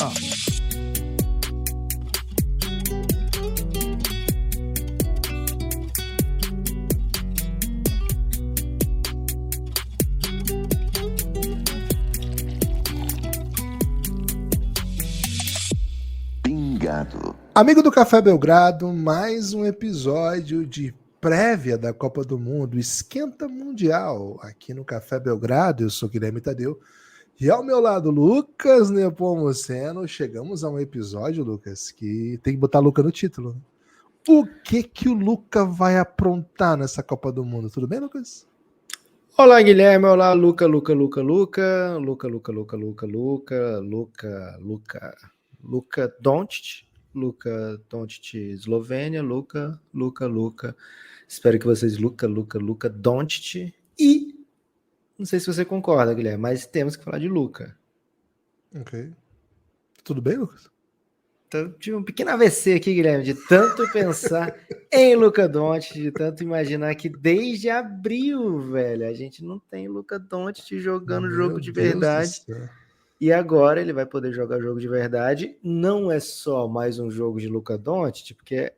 Ah. Pingado. Amigo do Café Belgrado, mais um episódio de prévia da Copa do Mundo, Esquenta Mundial, aqui no Café Belgrado. Eu sou Guilherme Tadeu e ao meu lado, Lucas Nepomuceno. Chegamos a um episódio, Lucas, que tem que botar Luca no título. O que o Luca vai aprontar nessa Copa do Mundo? Tudo bem, Lucas? Olá, Guilherme. Olá, Luca Doncic, Eslovênia, Luca. Espero que vocês, Luca Doncic. E não sei se você concorda, Guilherme, mas temos que falar de Luca. Ok. Tudo bem, Lucas? Então, tive um pequeno AVC aqui, Guilherme, de tanto pensar em Luca Doncic, de tanto imaginar que desde abril, velho, a gente não tem Luca Doncic jogando jogo de verdade. E agora ele vai poder jogar jogo de verdade. Não é só mais um jogo de Luca Doncic, porque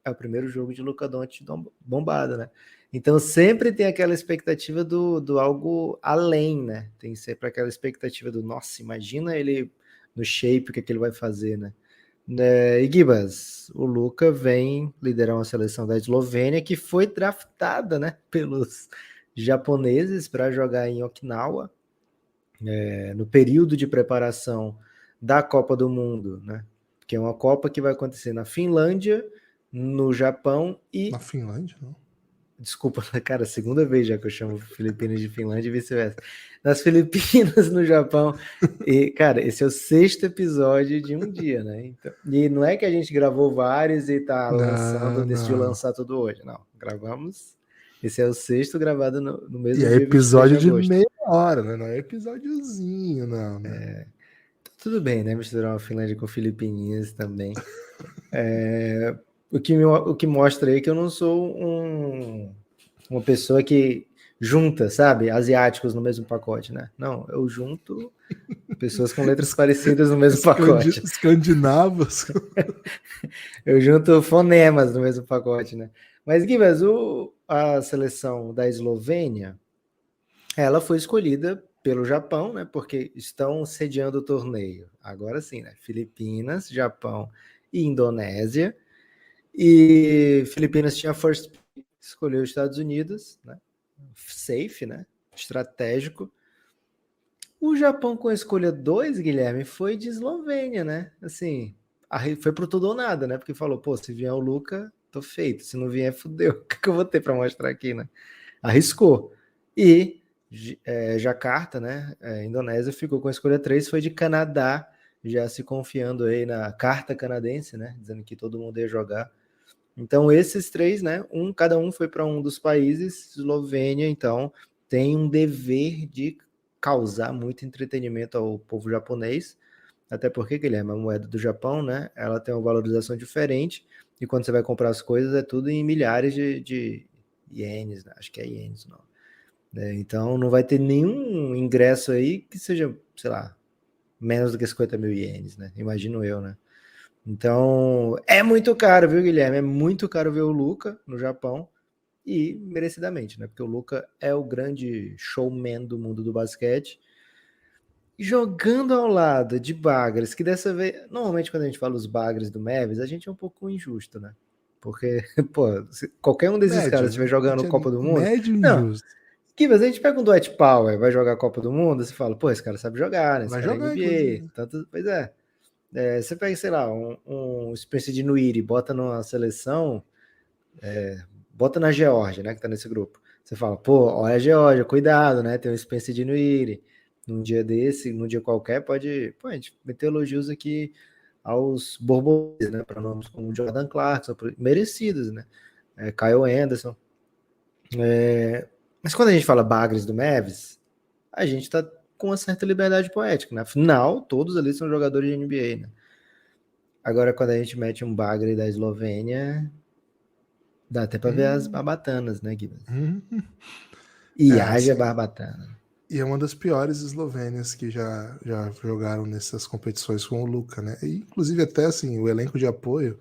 é o primeiro jogo de Luca Doncic bombado, né? Então sempre tem aquela expectativa do algo além, né? Tem sempre aquela expectativa do, nossa, imagina ele no shape, o que ele vai fazer, né? E Gibas, o Luca vem liderar uma seleção da Eslovênia que foi draftada, né, pelos japoneses para jogar em Okinawa, no período de preparação da Copa do Mundo, né? Que é uma Copa que vai acontecer na Finlândia, no Japão e... Na Finlândia, não? Desculpa, cara, segunda vez já que eu chamo Filipinas de Finlândia e vice-versa. Nas Filipinas, no Japão. E, cara, esse é o 6º episódio de um dia, né? Então, e não é que a gente gravou vários e tá lançando, decidiu lançar tudo hoje. Não, gravamos. Esse é o 6º gravado no mesmo dia. E é episódio de agosto. meia hora, né? Não é episódiozinho, não, né? Tudo bem, né? Misturar uma Finlândia com Filipinas também. O que mostra aí que eu não sou uma pessoa que junta, sabe, asiáticos no mesmo pacote, né? Não, eu junto pessoas com letras parecidas no mesmo pacote. Escandinavos. Eu junto fonemas no mesmo pacote, né? Mas, Guilherme, a seleção da Eslovênia, ela foi escolhida pelo Japão, né? Porque estão sediando o torneio. Agora sim, né? Filipinas, Japão e Indonésia. E Filipinas tinha first pick, escolheu os Estados Unidos, né? Safe, né? Estratégico. O Japão com a escolha 2, Guilherme, foi de Eslovênia, né? Assim, foi pro tudo ou nada, né? Porque falou, pô, se vier o Luca, tô feito. Se não vier, fudeu. O que eu vou ter para mostrar aqui, né? Arriscou. E Jakarta, né? Indonésia ficou com a escolha 3, foi de Canadá, já se confiando aí na carta canadense, né? Dizendo que todo mundo ia jogar. Então, esses 3, né? Cada um foi para um dos países. Eslovênia, então, tem um dever de causar muito entretenimento ao povo japonês. Até porque, Guilherme, a moeda do Japão, né? Ela tem uma valorização diferente. E quando você vai comprar as coisas, é tudo em milhares de ienes, né? Acho que é ienes, não. Então, não vai ter nenhum ingresso aí que seja, sei lá, menos do que 50 mil ienes, né? Imagino eu, né? Então, é muito caro, viu, Guilherme? É muito caro ver o Luca no Japão e merecidamente, né? Porque o Luca é o grande showman do mundo do basquete. Jogando ao lado de bagres, que dessa vez... Normalmente, quando a gente fala os bagres do Mavis, a gente é um pouco injusto, né? Porque, pô, se qualquer um desses caras estiver jogando Copa do Mundo... Médio Não, injusto. que a gente pega um Dwight Powell, vai jogar a Copa do Mundo, você fala, pô, esse cara sabe jogar, né? Esse Vai cara jogar, é inclusive. NBA. Tanto... Pois é. Você pega, sei lá, um Spencer Dinwiddie, bota numa seleção, bota na Geórgia, né, que tá nesse grupo. Você fala, pô, olha a Geórgia, cuidado, né, tem um Spencer Dinwiddie. Num dia desse, num dia qualquer, pô, a gente meter elogios aqui aos borboletas, né, para nomes como Jordan Clarkson, merecidos, né, Kyle Anderson. Mas quando a gente fala bagres do Mavis, a gente tá com uma certa liberdade poética, né? Afinal, todos ali são jogadores de NBA, né? Agora, quando a gente mete um bagre da Eslovênia, dá até pra ver as barbatanas, né, Guilherme? E haja barbatana. E é uma das piores eslovênias que já jogaram nessas competições com o Luka, né? E, inclusive, até assim, o elenco de apoio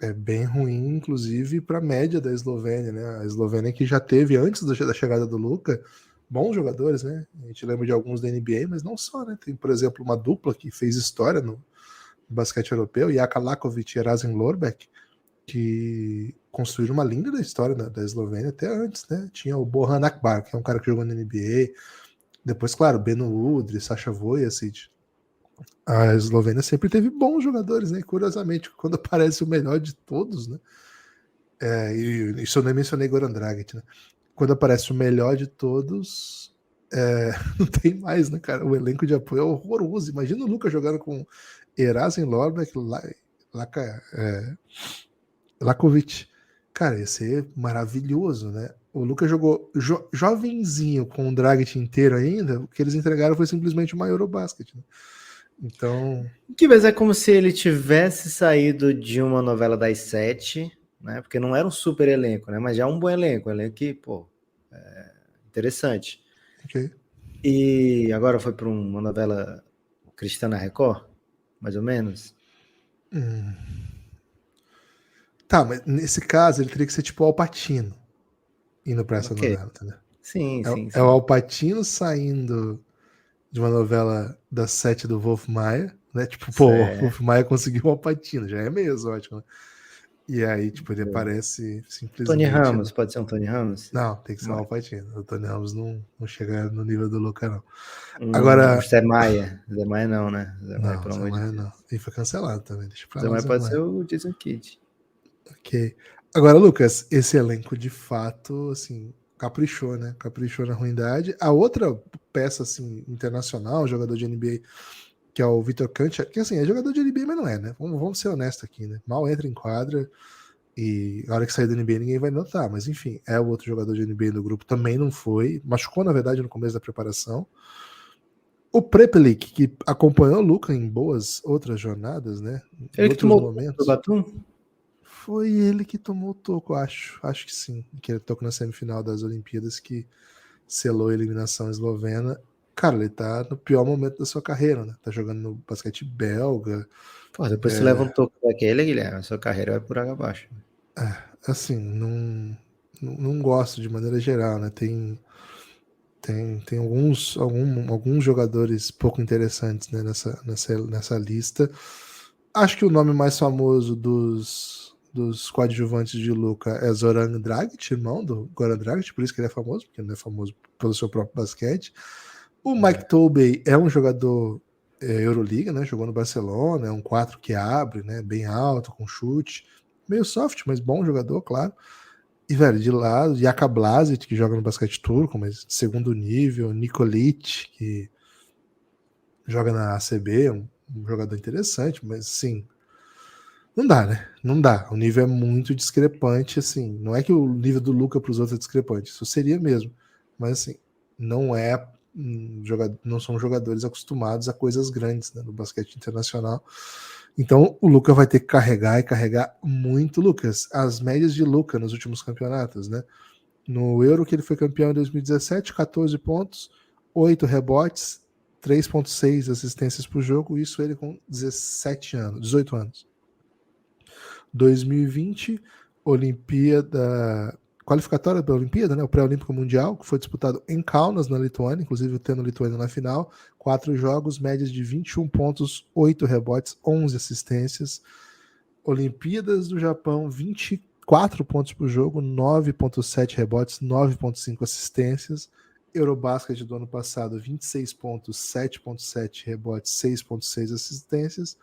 é bem ruim, inclusive, para a média da Eslovênia, né? A Eslovênia que já teve, antes da chegada do Luka, bons jogadores, né? A gente lembra de alguns da NBA, mas não só, né? Tem, por exemplo, uma dupla que fez história no basquete europeu, Jaka Lakovic e Erasen Lorbek, que construíram uma linda história da Eslovênia até antes, né? Tinha o Bohan Akbar, que é um cara que jogou na NBA. Depois, claro, Beno Udrih, Sasha Vojacic. A Eslovênia sempre teve bons jogadores, né? Curiosamente, quando aparece o melhor de todos, né? E isso eu nem mencionei Goran Dragic, né? Quando aparece o melhor de todos, não tem mais, né, cara? O elenco de apoio é horroroso. Imagina o Lucas jogando com Erasen Lorbek, Lakovic. Cara, ia ser maravilhoso, né? O Lucas jogou jovenzinho com o Dragic inteiro ainda. O que eles entregaram foi simplesmente uma Eurobasket, né? Então. Que vezes é como se ele tivesse saído de uma novela das 7, né? Porque não era um super elenco, né? Mas já um bom elenco, um elenco que, pô, interessante. Okay. E agora foi para uma novela cristã na Record, mais ou menos. Tá, mas nesse caso ele teria que ser tipo o Al Pacino indo pra essa Ok. novela, entendeu? Sim, sim, É o sim. Al Pacino saindo de uma novela das 7 do Wolf Maia, né? Tipo, pô, o Certo. Wolf Maia conseguiu o Al Pacino, já é meio exótico, né? E aí, tipo, ele aparece Tony simplesmente. Ramos, pode ser um Tony Ramos? Não, tem que ser o Mas, Al Pacino. O Tony Ramos não chega no nível do Luca, não. Agora. Zé Maia. Zé Maia não, né? Zé Maia, Não, pelo Zé amor de Maia não. Deus. E foi cancelado também, deixa pra Zé lá o Maia Zé pode ser Maia. o Jason Kidd. Ok. Agora, Lucas, esse elenco de fato, assim, caprichou, né? Caprichou na ruindade. A outra peça, assim, internacional, jogador de NBA, que é o Vitor Kancha, que assim, é jogador de NBA, mas não é, né? Vamos ser honestos aqui, né? Mal entra em quadra e a hora que sair do NBA ninguém vai notar. Mas enfim, é o outro jogador de NBA do grupo, também não foi. Machucou, na verdade, no começo da preparação. O Prepelic, que acompanhou o Luca em boas outras jornadas, né? Em Ele que outros tomou o do momentos. Batum? Foi ele que tomou o toco, acho. Acho que sim. Que ele tocou na semifinal das Olimpíadas, que selou a eliminação eslovena. Cara, ele tá no pior momento da sua carreira, né? Tá jogando no basquete belga. Pô, depois você leva um toco daquele, Guilherme, a sua carreira vai por água abaixo. Assim, não gosto de maneira geral, né? Tem alguns jogadores pouco interessantes, né, nessa lista. Acho que o nome mais famoso dos coadjuvantes de Luca é Zoran Dragic, irmão do Goran Dragic, por isso que ele é famoso, porque ele não é famoso pelo seu próprio basquete. O Mike Tobey é um jogador Euroliga, né? Jogou no Barcelona, é um 4 que abre, né? Bem alto, com chute. Meio soft, mas bom jogador, claro. E, velho, de lado, Jaka Blazic, que joga no basquete turco, mas de segundo nível, Nikolic, que joga na ACB, um jogador interessante, mas assim, não dá, né? Não dá. O nível é muito discrepante, assim. Não é que o nível do Luca para os outros é discrepante, isso seria mesmo. Mas assim, não é não são jogadores acostumados a coisas grandes, né, no basquete internacional. Então o Luca vai ter que carregar e carregar muito. Lucas, as médias de Luca nos últimos campeonatos, né? No Euro que ele foi campeão em 2017, 14 pontos, 8 rebotes, 3,6 assistências por jogo, isso ele com 18 anos. 2020, Olimpíada, qualificatória da Olimpíada, né, o pré-olímpico mundial, que foi disputado em Kaunas, na Lituânia, inclusive tendo Lituânia na final, 4 jogos, médias de 21 pontos, 8 rebotes, 11 assistências. Olimpíadas do Japão, 24 pontos por jogo, 9,7 rebotes, 9,5 assistências. Eurobasket do ano passado, 26 pontos, 7,7 rebotes, 6,6 assistências.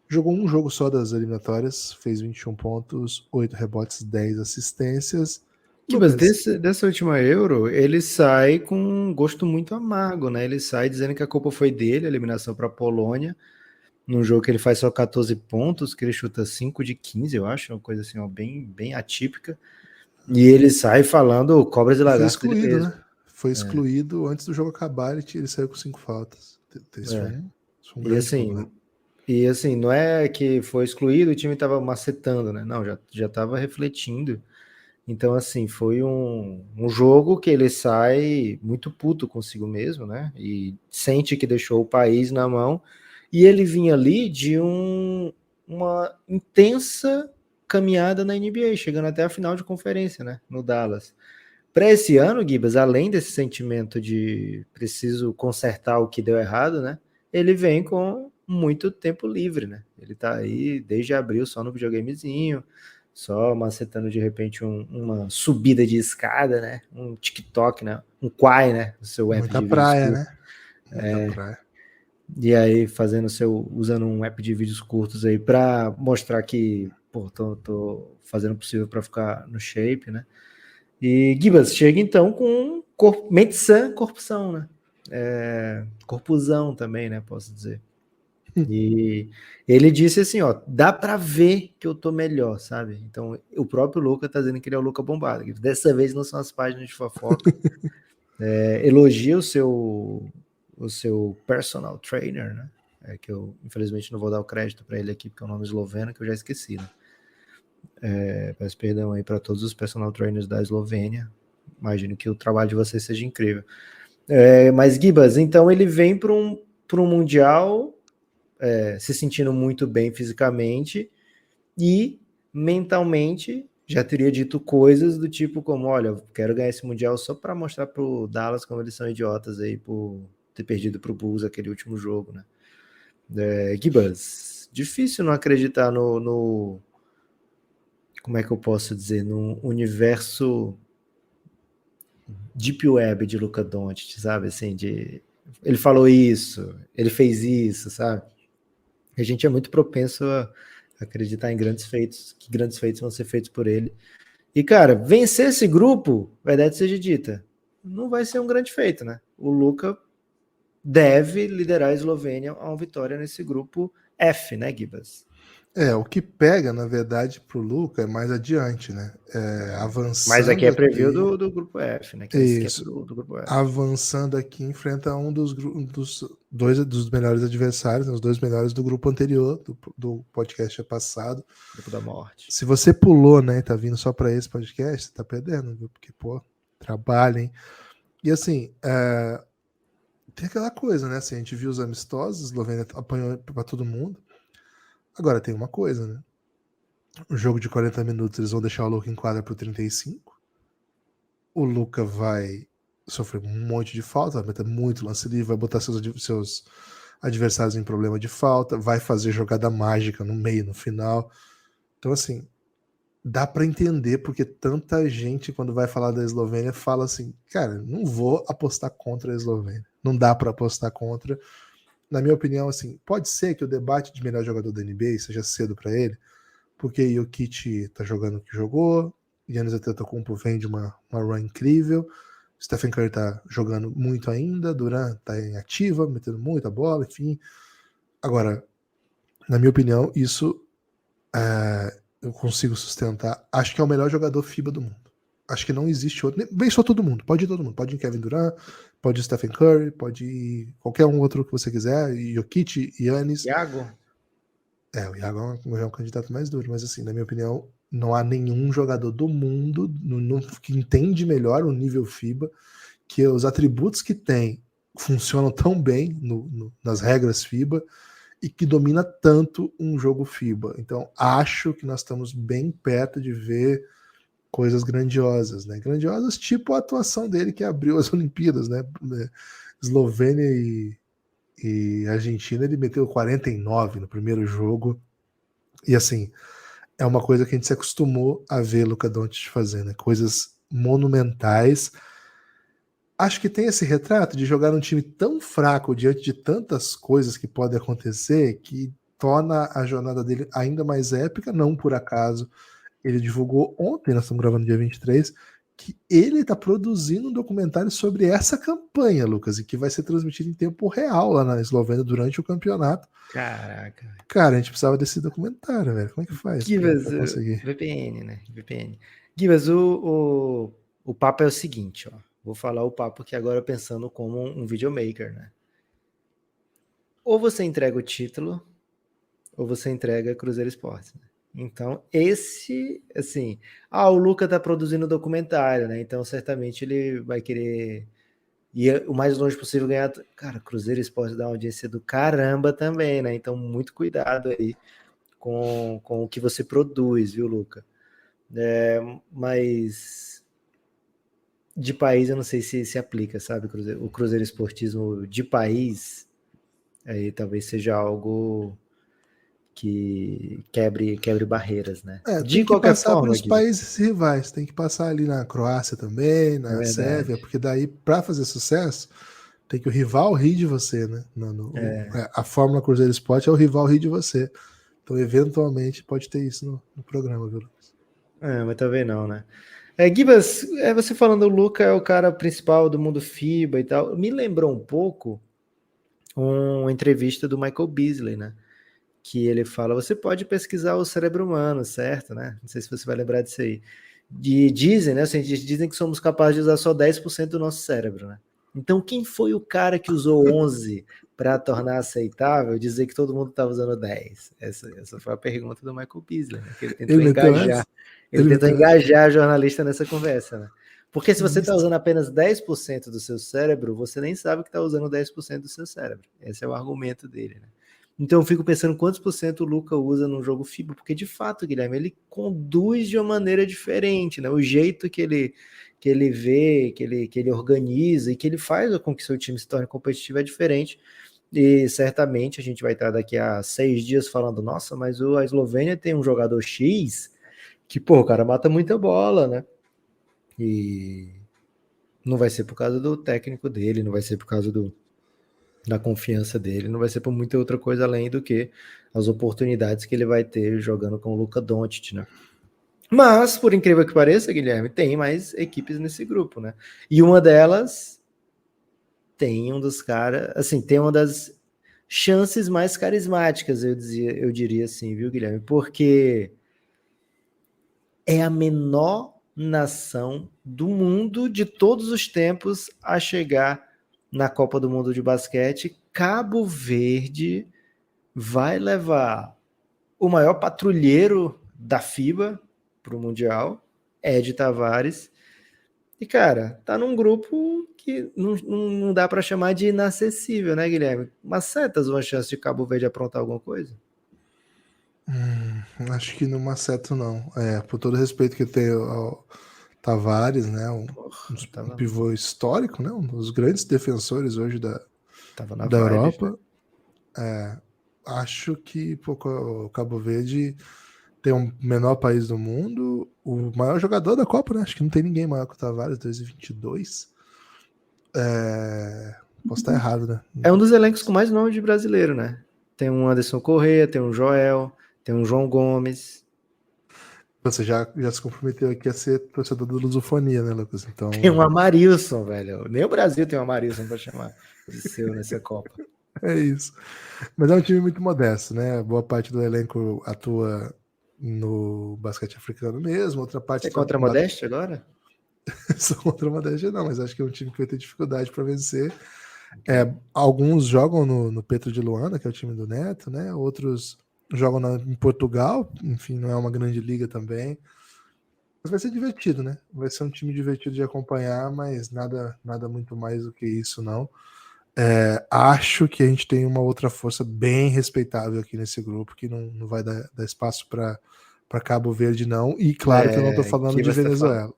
Jogou um jogo só das eliminatórias, fez 21 pontos, 8 rebotes, 10 assistências. Mas Lucas, dessa última Euro, ele sai com um gosto muito amargo, né? Ele sai dizendo que a culpa foi dele, a eliminação para a Polônia, num jogo que ele faz só 14 pontos, que ele chuta 5 de 15, eu acho, uma coisa assim, ó, bem atípica. E ele sai falando cobras e foi lagarto dele excluído, mesmo. né? Foi excluído antes do jogo acabar, ele saiu com 5 faltas. Isso foi um E grande problema. assim, não é que foi excluído, o time estava macetando, né? Não, já estava refletindo Então, assim, foi um jogo que ele sai muito puto consigo mesmo, né? E sente que deixou o país na mão. E ele vinha ali de uma intensa caminhada na NBA, chegando até a final de conferência, né? No Dallas. Para esse ano, Gibas, além desse sentimento de preciso consertar o que deu errado, né? Ele vem com muito tempo livre, né? Ele tá aí desde abril só no videogamezinho, só macetando de repente uma subida de escada, né? Um TikTok, né? Um Quai, né? O seu app Muita de vídeos praia, curtos. né? Muita praia. E aí usando um app de vídeos curtos aí para mostrar que, pô, tô fazendo o possível para ficar no shape, né? E Gibas chega então com mente sã, corpo são, né? Corpuzão também, né? Posso dizer. E ele disse assim, ó, dá para ver que eu tô melhor, sabe? Então, o próprio Luca tá dizendo que ele é o Luca bombado. Dessa vez não são as páginas de fofoca. Elogia o seu personal trainer, né? Que eu, infelizmente, não vou dar o crédito para ele aqui, porque é um nome esloveno que eu já esqueci, né? Peço perdão aí para todos os personal trainers da Eslovênia. Imagino que o trabalho de vocês seja incrível. Mas, Gibas, então ele vem para um Mundial se sentindo muito bem fisicamente e mentalmente já teria dito coisas do tipo como, olha, eu quero ganhar esse Mundial só para mostrar pro Dallas como eles são idiotas aí por ter perdido pro Bulls aquele último jogo, né? Gibas, difícil não acreditar no como é que eu posso dizer, no universo Deep Web de Luka Doncic, sabe? Assim, ele falou isso, ele fez isso, sabe? A gente é muito propenso a acreditar em grandes feitos, que grandes feitos vão ser feitos por ele. E, cara, vencer esse grupo, verdade seja dita, não vai ser um grande feito, né? O Luka deve liderar a Eslovênia a uma vitória nesse grupo F, né, Gibas? O que pega, na verdade, pro Luca é mais adiante, né? Mas aqui Avançando é preview aqui. do grupo F, né? Que é esse Isso. do grupo F. Avançando aqui, enfrenta um dos dois dos melhores adversários, né, os dois melhores do grupo anterior, do podcast passado. Grupo da morte. Se você pulou, né, e tá vindo só para esse podcast, você tá perdendo, viu? Porque, pô, trabalhem. E assim, tem aquela coisa, né? Assim, a gente viu os amistosos, a Eslovênia apanhou para todo mundo. Agora tem uma coisa, né? O jogo de 40 minutos, eles vão deixar o Luca em quadra pro 35. O Luca vai sofrer um monte de falta, vai meter muito lance livre, vai botar seus adversários em problema de falta, vai fazer jogada mágica no meio, no final. Então, assim, dá para entender porque tanta gente, quando vai falar da Eslovênia, fala assim, cara, não vou apostar contra a Eslovênia. Não dá para apostar contra. Na minha opinião, assim, pode ser que o debate de melhor jogador da NBA seja cedo para ele, porque Jokic tá jogando o que jogou, Giannis Antetokounmpo vem de uma run incrível, Stephen Curry tá jogando muito ainda, Durant tá em ativa, metendo muita bola, enfim. Agora, na minha opinião, isso eu consigo sustentar. Acho que é o melhor jogador FIBA do mundo. Acho que não existe outro. Bem, só todo mundo. Pode ir todo mundo. Pode ir Kevin Durant, pode ir Stephen Curry, pode ir qualquer um outro que você quiser. Jokic, Giannis. Iago? O Iago é um candidato mais duro, mas assim, na minha opinião, não há nenhum jogador do mundo que entende melhor o nível FIBA, que os atributos que tem funcionam tão bem nas regras FIBA e que domina tanto um jogo FIBA. Então, acho que nós estamos bem perto de ver coisas grandiosas, né? Grandiosas tipo a atuação dele que abriu as Olimpíadas, né? Eslovênia e Argentina, ele meteu 49 no primeiro jogo. E assim, é uma coisa que a gente se acostumou a ver Luka Doncic fazendo, né? Coisas monumentais. Acho que tem esse retrato de jogar um time tão fraco diante de tantas coisas que podem acontecer que torna a jornada dele ainda mais épica, não por acaso. Ele divulgou ontem, nós estamos gravando dia 23, que ele está produzindo um documentário sobre essa campanha, Lucas, e que vai ser transmitido em tempo real lá na Eslovênia durante o campeonato. Caraca. Cara, a gente precisava desse documentário, velho. Como é que faz Gibas, pra conseguir? VPN, né? VPN. Gibas, o papo é o seguinte, ó. Vou falar o papo aqui agora pensando como um videomaker, né? Ou você entrega o título, ou você entrega Cruzeiro Esportes. Né? Então, esse, assim, o Luca tá produzindo documentário, né? Então, certamente ele vai querer ir o mais longe possível ganhar. Cara, Cruzeiro Esporte dá uma audiência do caramba também, né? Então, muito cuidado aí com o que você produz, viu, Luca? Mas de país eu não sei se aplica, sabe? O Cruzeiro Esportismo de país, aí talvez seja algo que quebre barreiras, né? Tem De que qualquer passar forma, pelos Guilherme, países rivais, tem que passar ali na Croácia também, é na Sérvia, verdade. porque daí, para fazer sucesso, tem que o rival rir de você, né? A Fórmula Cruzeiro Esporte é o rival rir de você. Então, eventualmente, pode ter isso no programa, viu, Lucas? Mas também não, né? Gibas, você falando, o Luca é o cara principal do mundo FIBA e tal, me lembrou um pouco uma entrevista do Michael Beasley, né? Que ele fala, você pode pesquisar o cérebro humano, certo, né? Não sei se você vai lembrar disso aí. Dizem, né? Os cientistas dizem que somos capazes de usar só 10% do nosso cérebro, né? Então, quem foi o cara que usou 11 para tornar aceitável dizer que todo mundo estava usando 10? Essa foi a pergunta do Michael Beasley, né? Que ele Ele tentou meteu engajar. essa? Ele Ele tentou meteu essa? engajar a jornalista nessa conversa, né? Porque se você está Isso. usando apenas 10% do seu cérebro, você nem sabe que está usando 10% do seu cérebro. Esse é o argumento dele, né? Então eu fico pensando quantos por cento o Luca usa num jogo FIBA, porque de fato, Guilherme, ele conduz de uma maneira diferente, né? O jeito que ele vê, que ele organiza e que ele faz com que seu time se torne competitivo é diferente. E certamente a gente vai estar daqui a 6 dias falando, nossa, mas a Eslovênia tem um jogador X que, pô, o cara mata muita bola, né? E não vai ser por causa do técnico dele, não vai ser por causa da confiança dele, não vai ser por muita outra coisa além do que as oportunidades que ele vai ter jogando com o Luka Doncic, né? Mas, por incrível que pareça, Guilherme, tem mais equipes nesse grupo, né? E uma delas tem um dos caras, assim, tem uma das chances mais carismáticas, eu diria assim, viu, Guilherme? Porque é a menor nação do mundo de todos os tempos a chegar na Copa do Mundo de basquete. Cabo Verde vai levar o maior patrulheiro da FIBA para o Mundial, Ed Tavares. E, cara, tá num grupo que não dá para chamar de inacessível, né, Guilherme? Mas certas uma chance de Cabo Verde aprontar alguma coisa? Acho que não acerto, não. Por todo o respeito que tem ao Tavares, né? Porra, Um pivô histórico, né? Um dos grandes defensores hoje tava na da vibe, né? Europa. Acho que o Cabo Verde tem o menor país do mundo, o maior jogador da Copa, né? Acho que não tem ninguém maior que o Tavares, 2022. Posso estar errado, né? É um dos elencos com mais nome de brasileiro, né? Tem um Anderson Corrêa, tem um Joel, tem um João Gomes, Você já se comprometeu aqui a ser torcedor da Lusofonia, né, Lucas? tem um Então, Amarilson, velho. Nem o Brasil tem um Amarilson para chamar de seu nessa Copa. é isso. Mas é um time muito modesto, né? Boa parte do elenco atua no basquete africano mesmo, outra parte Você é contra a modéstia agora? são contra a modéstia, não, mas acho que é um time que vai ter dificuldade para vencer. Okay. Alguns jogam no Petro de Luanda, que é o time do Neto, né? Outros jogam em Portugal, enfim, não é uma grande liga também. Mas vai ser divertido, né? Vai ser um time divertido de acompanhar, mas nada muito mais do que isso, não. Acho que a gente tem uma outra força bem respeitável aqui nesse grupo, que não vai dar espaço para Cabo Verde, não. E claro que eu não estou falando Que de você tá falando? Venezuela.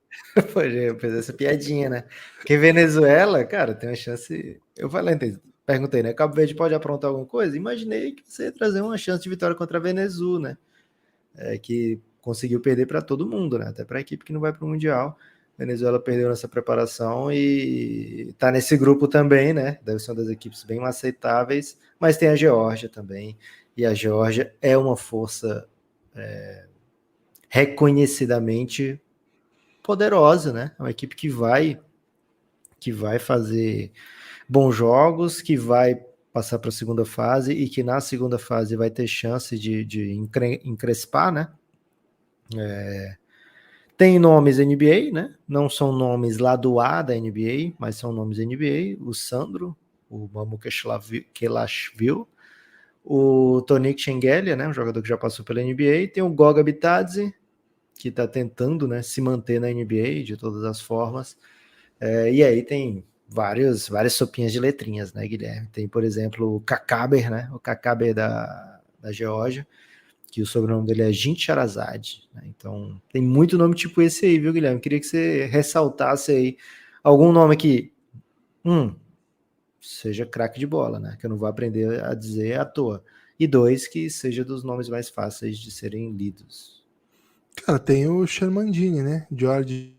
Pode eu fiz essa piadinha, né? Porque Venezuela, cara, tem uma chance. Eu falei, perguntei, né? Cabo Verde pode aprontar alguma coisa? Imaginei que você ia trazer uma chance de vitória contra a Venezuela, né? Que conseguiu perder para todo mundo, né? Até para a equipe que não vai para o Mundial. Venezuela perdeu nessa preparação e está nesse grupo também, né? Deve ser uma das equipes bem aceitáveis, mas tem a Geórgia também. E a Geórgia é uma força reconhecidamente poderosa, né? É uma equipe que vai fazer bons jogos, que vai passar para a segunda fase e que na segunda fase vai ter chance de encrespar, né? Tem nomes NBA, né? Não são nomes lá do A da NBA, mas são nomes NBA. O Sandro, o Mamu Kelashvili, o Tonique Shengelia, né, um jogador que já passou pela NBA, tem o Goga Bitadze, que está tentando, né, se manter na NBA de todas as formas, e aí tem várias sopinhas de letrinhas, né, Guilherme? Tem, por exemplo, o Kakaber, né, o Kakaber da Geórgia, que o sobrenome dele é Gincharazade, né? Então tem muito nome tipo esse aí, viu, Guilherme? Queria que você ressaltasse aí algum nome que seja craque de bola, né? Que eu não vou aprender a dizer à toa. E 2, que seja dos nomes mais fáceis de serem lidos. Cara, tem o Shermandini, né? George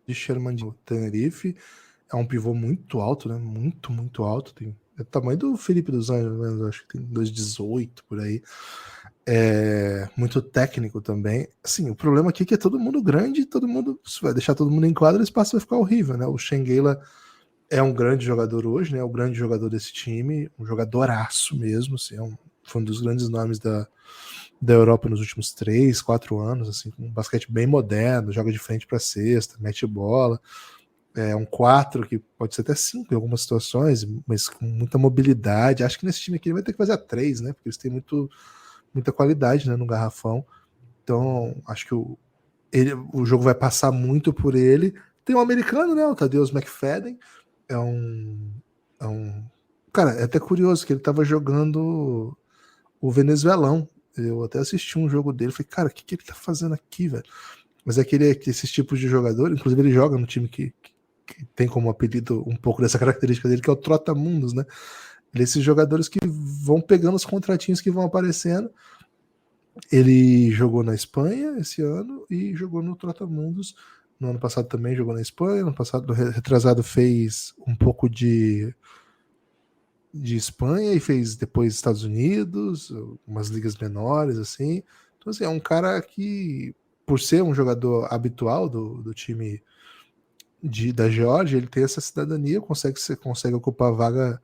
de Shermandini, Tenerife. É um pivô muito alto, né? Muito, muito alto. É o tamanho do Felipe dos Anjos, acho que tem 2,18 por aí. É muito técnico também. Assim, o problema aqui é que é todo mundo grande, todo mundo. Se vai deixar todo mundo em quadra, o espaço vai ficar horrível, né? O Shengeila é um grande jogador hoje, né? É o grande jogador desse time, um jogadoraço mesmo, assim, foi um dos grandes nomes da Europa nos últimos 3, 4 anos, assim, com um basquete bem moderno, joga de frente para cesta, mete bola. É um 4 que pode ser até 5 em algumas situações, mas com muita mobilidade. Acho que nesse time aqui ele vai ter que fazer a 3, né? Porque eles têm muita qualidade, né, no garrafão. Então, acho que o jogo vai passar muito por ele. Tem um americano, né? O Tadeusz McFadden. É um. É um. Cara, é até curioso que ele tava jogando o venezuelão. Eu até assisti um jogo dele. Falei, cara, o que ele tá fazendo aqui, velho? Mas é que esses tipos de jogador, inclusive ele joga no time que tem como apelido um pouco dessa característica dele, que é o Trotamundos, né? Esses jogadores que vão pegando os contratinhos que vão aparecendo. Ele jogou na Espanha esse ano e jogou no Trotamundos. No ano passado também jogou na Espanha. No ano passado, retrasado, fez um pouco de Espanha e fez depois Estados Unidos, umas ligas menores, assim. Então, assim, é um cara que, por ser um jogador habitual do time da Geórgia, ele tem essa cidadania, consegue ocupar a vaga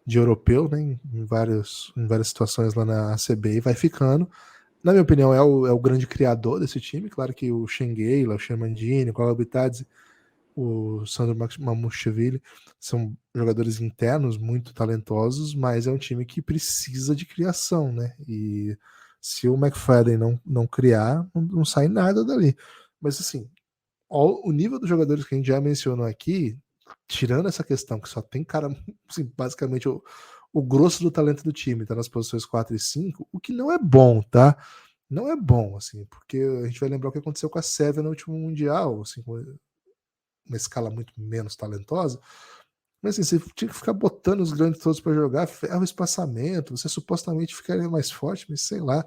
de europeu, né, em várias situações lá na ACB e vai ficando. Na minha opinião, é o grande criador desse time. Claro que o Shengeila, o Shermandini, o Kola Bitadze, o Sandro Mamushvili são jogadores internos muito talentosos, mas é um time que precisa de criação, né? E se o McFadden não criar, não sai nada dali. Mas assim, o nível dos jogadores que a gente já mencionou aqui, tirando essa questão que só tem cara, assim, basicamente o grosso do talento do time tá nas posições 4 e 5, o que não é bom, tá? Não é bom, assim, porque a gente vai lembrar o que aconteceu com a Sérvia no último Mundial, assim, com uma escala muito menos talentosa. Mas assim, você tinha que ficar botando os grandes todos para jogar, ferra o espaçamento, você supostamente ficaria mais forte, mas sei lá.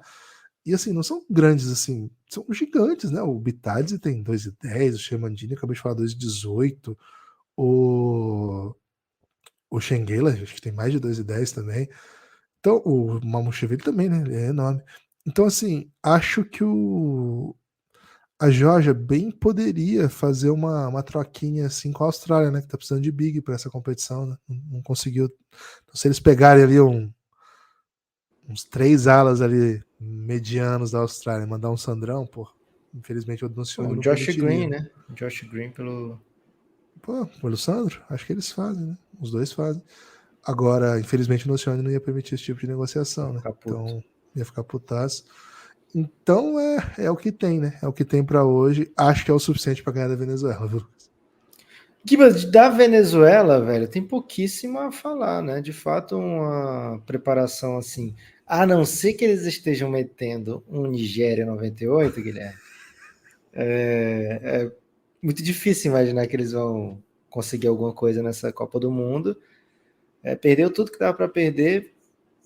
E assim, não são grandes assim, são gigantes, né? O Bitadze tem 2,10, o Shermandini acabei de falar 2,18, o o Shengeila, acho que tem mais de 2,10 também. Então, o Mamushvili também, né? Ele é enorme. Então, assim, acho que a Geórgia bem poderia fazer uma troquinha assim com a Austrália, né? Que tá precisando de big para essa competição, né? Não conseguiu. Então, se eles pegarem ali uns 3 alas ali medianos da Austrália, mandar um Sandrão, pô, infelizmente o Doncioni O não Josh permitiria, Green, né? né? O Josh Green pelo Pô, pelo Sandro, acho que eles fazem, né? Os dois fazem. Agora, infelizmente, o Nocione não ia permitir esse tipo de negociação, né? Caputo. Então, ia ficar putaço. Então, é o que tem, né? É o que tem para hoje. Acho que é o suficiente para ganhar da Venezuela, viu? Gibas, da Venezuela, velho, tem pouquíssimo a falar, né? De fato, uma preparação assim, a não ser que eles estejam metendo um Nigéria 98, Guilherme, é muito difícil imaginar que eles vão conseguir alguma coisa nessa Copa do Mundo. Perdeu tudo que dava para perder,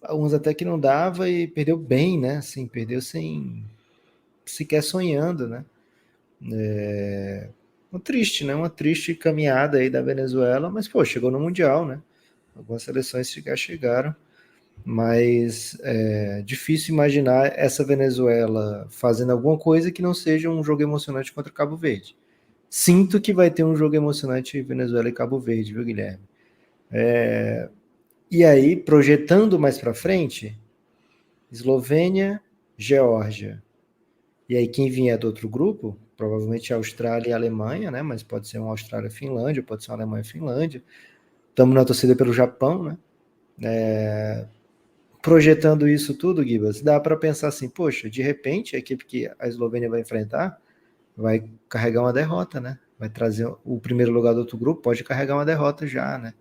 alguns até que não dava e perdeu bem, né? Assim, perdeu sem sequer sonhando, né? Uma triste caminhada aí da Venezuela, mas pô, chegou no Mundial, né? Algumas seleções sequer chegaram, mas é difícil imaginar essa Venezuela fazendo alguma coisa que não seja um jogo emocionante contra Cabo Verde. Sinto que vai ter um jogo emocionante Venezuela e Cabo Verde, viu, Guilherme? E aí, projetando mais para frente, Eslovênia, Geórgia. E aí, quem vier do outro grupo, provavelmente a Austrália e a Alemanha, né? Mas pode ser uma Austrália-Finlândia, pode ser uma Alemanha-Finlândia. Estamos na torcida pelo Japão, né? Projetando isso tudo, Gibas, dá para pensar assim, poxa, de repente a equipe que a Eslovênia vai enfrentar vai carregar uma derrota, né? Vai trazer o primeiro lugar do outro grupo, pode carregar uma derrota já, né?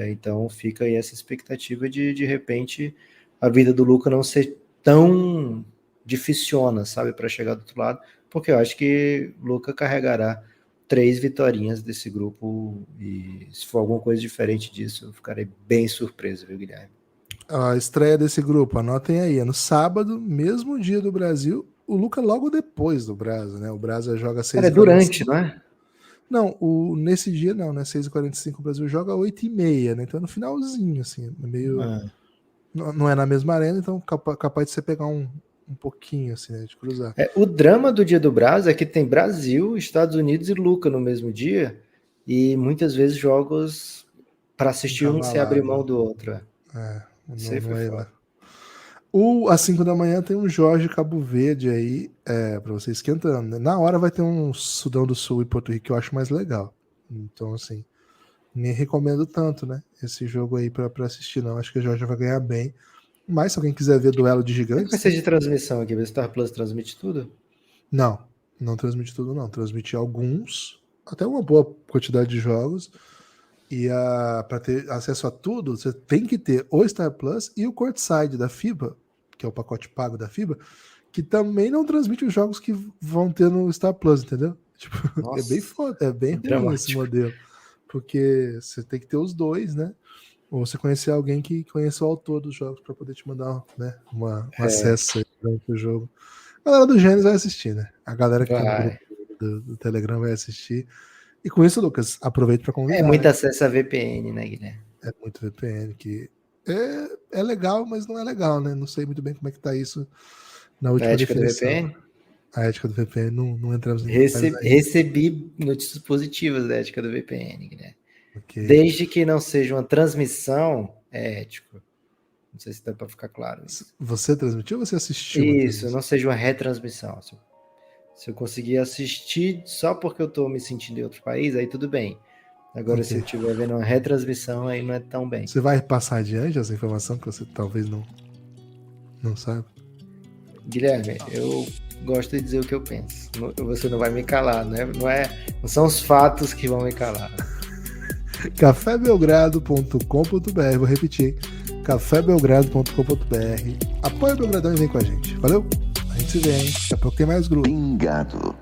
Então fica aí essa expectativa de repente, a vida do Luka não ser tão dificiona, sabe, para chegar do outro lado, porque eu acho que o Luka carregará 3 vitórias desse grupo, e se for alguma coisa diferente disso, eu ficarei bem surpreso, viu, Guilherme? A estreia desse grupo, anotem aí, é no sábado, mesmo dia do Brasil, o Luka logo depois do Brasa, né? O Brasa joga 6h45. É durante, não é? Não, nesse dia não, né? 6h45 o Brasil joga 8h30, né? Então é no finalzinho, assim, meio... Não é na mesma arena, então capaz de você pegar um pouquinho, assim, né? De cruzar. O drama do dia do Brasa é que tem Brasil, Estados Unidos e Luka no mesmo dia, e muitas vezes jogos para assistir um sem abrir mão do outro. Não é lá. Às 5 da manhã tem um Jorge Cabo Verde aí, pra você esquentando, né? Na hora vai ter um Sudão do Sul e Porto Rico que eu acho mais legal. Então, assim, nem recomendo tanto, né? Esse jogo aí pra assistir, não. Acho que a Georgia vai ganhar bem. Mas se alguém quiser ver duelo de gigantes... Vai ser de transmissão aqui, o Star Plus transmite tudo? Não transmite tudo, não. Transmite alguns, até uma boa quantidade de jogos. E para ter acesso a tudo, você tem que ter o Star Plus e o Courtside da FIBA, que é o pacote pago da FIBA, que também não transmite os jogos que vão ter no Star Plus, entendeu? Tipo, é bem foda, é bem ruim esse modelo. Porque você tem que ter os dois, né? Ou você conhecer alguém que conheça o autor dos jogos para poder te mandar, né, um acesso aí durante o jogo. A galera do Gênesis vai assistir, né? A galera que tem no grupo do Telegram vai assistir. E com isso, Lucas, aproveito para convidar. É muito acesso a VPN, né, Guilherme? É muito VPN, que é legal, mas não é legal, né? Não sei muito bem como é que tá isso na última definição. A ética do VPN? A ética do VPN, não entramos em Recebi notícias positivas da ética do VPN, Guilherme. Okay. Desde que não seja uma transmissão, é ético. Não sei se dá para ficar claro isso. Você transmitiu ou você assistiu? Isso, não seja uma retransmissão. Se eu conseguir assistir só porque eu estou me sentindo em outro país, aí tudo bem. Agora, se eu estiver vendo uma retransmissão, aí não é tão bem. Você vai passar adiante essa informação que você talvez não saiba? Guilherme, eu gosto de dizer o que eu penso. Você não vai me calar, né? Não são os fatos que vão me calar. cafébelgrado.com.br, vou repetir, cafébelgrado.com.br. Apoia o Belgradão e vem com a gente. Valeu? A gente se vê, hein? Daqui a pouco tem mais grupo. Pingado.